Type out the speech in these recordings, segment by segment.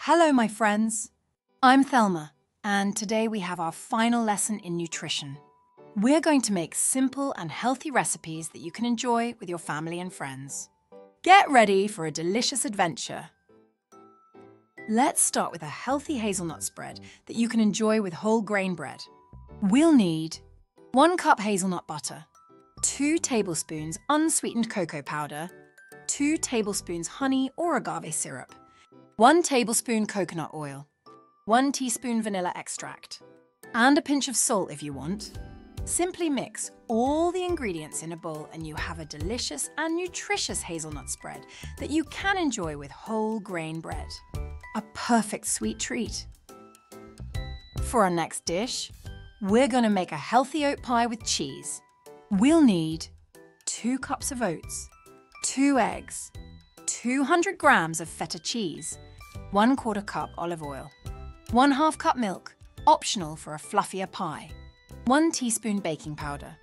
Hello, my friends. I'm Thelma, and today we have our final lesson in nutrition. We're going to make simple and healthy recipes that you can enjoy with your family and friends. Get ready for a delicious adventure. Let's start with a healthy hazelnut spread that you can enjoy with whole grain bread. We'll need 1 cup hazelnut butter, 2 tablespoons unsweetened cocoa powder, 2 tablespoons honey or agave syrup, 1 tablespoon coconut oil, 1 teaspoon vanilla extract, and a pinch of salt if you want. Simply mix all the ingredients in a bowl and you have a delicious and nutritious hazelnut spread that you can enjoy with whole grain bread. A perfect sweet treat. For our next dish, we're going to make a healthy oat pie with cheese. We'll need 2 cups of oats, 2 eggs, 200 grams of feta cheese, 1/4 cup olive oil, 1/2 cup milk, optional for a fluffier pie, 1 teaspoon baking powder,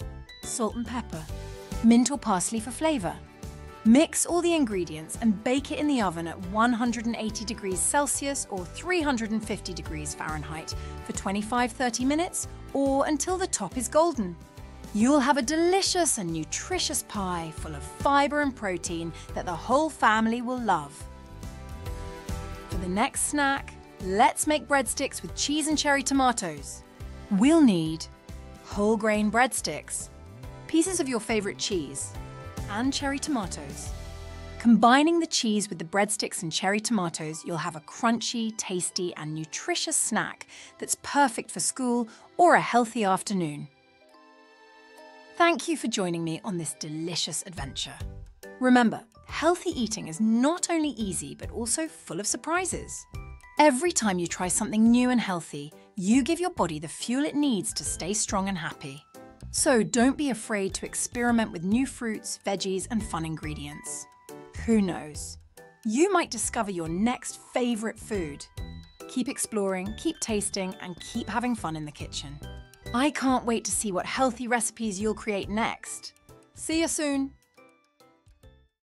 salt and pepper, mint or parsley for flavour. Mix all the ingredients and bake it in the oven at 180 degrees Celsius or 350 degrees Fahrenheit for 25-30 minutes or until the top is golden. You'll have a delicious and nutritious pie full of fibre and protein that the whole family will love. For the next snack, let's make breadsticks with cheese and cherry tomatoes. We'll need whole grain breadsticks, pieces of your favourite cheese, and cherry tomatoes. Combining the cheese with the breadsticks and cherry tomatoes, you'll have a crunchy, tasty, and nutritious snack that's perfect for school or a healthy afternoon. Thank you for joining me on this delicious adventure. Remember, healthy eating is not only easy but also full of surprises. Every time you try something new and healthy, you give your body the fuel it needs to stay strong and happy. So don't be afraid to experiment with new fruits, veggies, and fun ingredients. Who knows? You might discover your next favourite food. Keep exploring, keep tasting, and keep having fun in the kitchen. I can't wait to see what healthy recipes you'll create next. See you soon!